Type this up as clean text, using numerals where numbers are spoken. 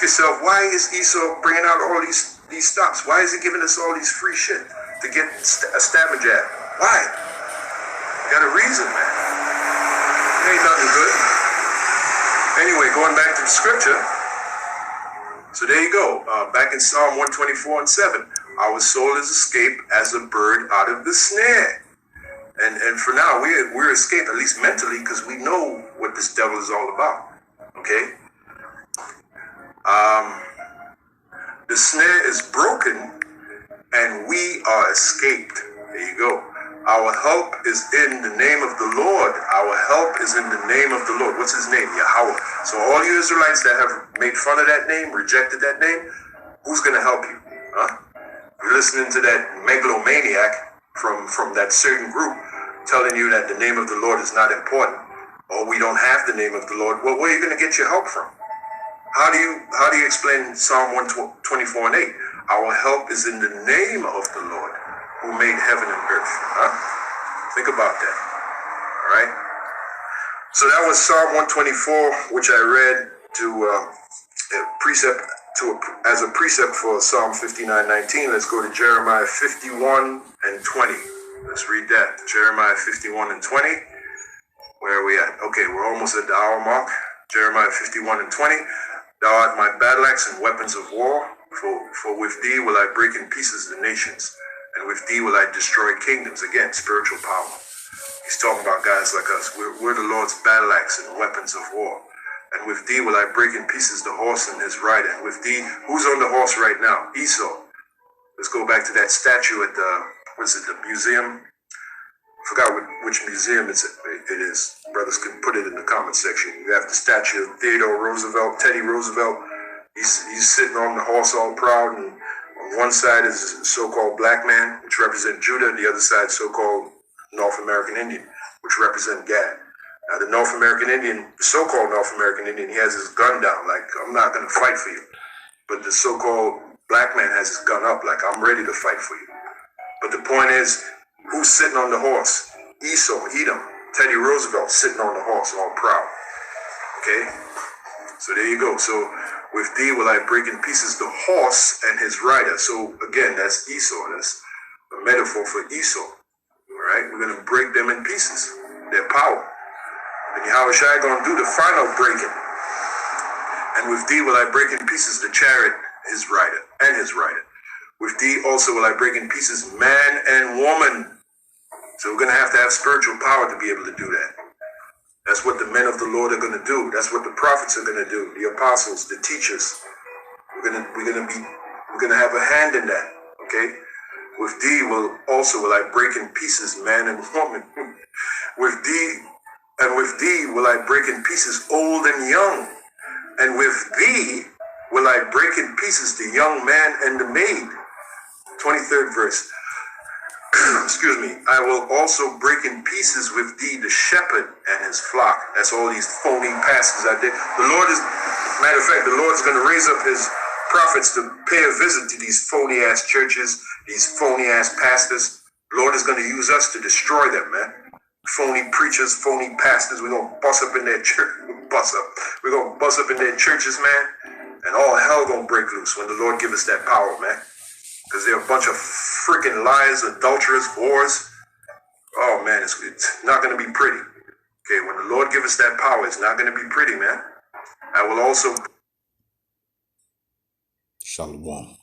ask yourself, why is Esau bringing out all these stops? Why is he giving us all these free shit to get a stab and jab? Why? You got a reason, man. It ain't nothing good. Anyway, going back to the scripture. So there you go. Back in Psalm 124 and 7. Our soul is escaped as a bird out of the snare. And for now, we're escaped, at least mentally, because we know what this devil is all about. Okay? The snare is broken, and we are escaped. There you go. Our help is in the name of the Lord. Our help is in the name of the Lord. What's his name? Yahweh. So all you Israelites that have made fun of that name, rejected that name, who's going to help you? Huh? You're listening to that megalomaniac from that certain group telling you that the name of the Lord is not important, or we don't have the name of the Lord. Well, where are you going to get your help from? How do you explain Psalm 124 and 8? Our help is in the name of the Lord who made heaven and earth. Huh? Think about that. All right. So that was Psalm 124, which I read as a precept for Psalm 59:19. Let's go to Jeremiah 51 and 20. Let's read that. Jeremiah 51 and 20. Where are we at? Okay, we're almost at the hour mark. Jeremiah 51 and 20. Thou art my battle axe and weapons of war, for with thee will I break in pieces the nations, and with thee will I destroy kingdoms. Again, spiritual power. He's talking about guys like us. We're the Lord's battle axe and weapons of war. And with thee will I break in pieces the horse and his rider. And with thee, who's on the horse right now? Esau. Let's go back to that statue at the museum? I forgot which museum it is. Brothers can put it in the comment section. You have the statue of Theodore Roosevelt, Teddy Roosevelt. He's sitting on the horse all proud, and on one side is a so-called black man, which represent Judah, and the other side so-called North American Indian, which represent Gad. Now the North American Indian, the so-called North American Indian, he has his gun down, like, I'm not going to fight for you. But the so-called black man has his gun up, like, I'm ready to fight for you. But the point is, who's sitting on the horse? Esau, Edom, Teddy Roosevelt sitting on the horse, all proud. Okay? So there you go. So with thee will I break in pieces the horse and his rider. So again, that's Esau. That's a metaphor for Esau. All right? We're going to break them in pieces. Their power. And Yahweh Shai going to do the final breaking. And with thee will I break in pieces the chariot, his rider, and his rider. With thee also will I break in pieces man and woman. So we're going to have spiritual power to be able to do that. That's what the men of the Lord are going to do. That's what the prophets are going to do. The apostles, the teachers. We're going to have a hand in that. Okay? With thee will I break in pieces man and woman. with thee will I break in pieces old and young. And with thee will I break in pieces the young man and the maid. 23rd verse. Excuse me. I will also break in pieces with thee the shepherd and his flock. That's all these phony pastors out there. Matter of fact, the Lord's going to raise up his prophets to pay a visit to these phony ass churches, these phony ass pastors. The Lord is going to use us to destroy them, man. Phony preachers, phony pastors. We're going to bust up in their church. We're going to bust up in their churches, man. And all hell going to break loose when the Lord give us that power, man. Because they're a bunch of freaking liars, adulterers, whores. Oh, man, it's not going to be pretty. Okay, when the Lord give us that power, it's not going to be pretty, man. I will also... Shalom.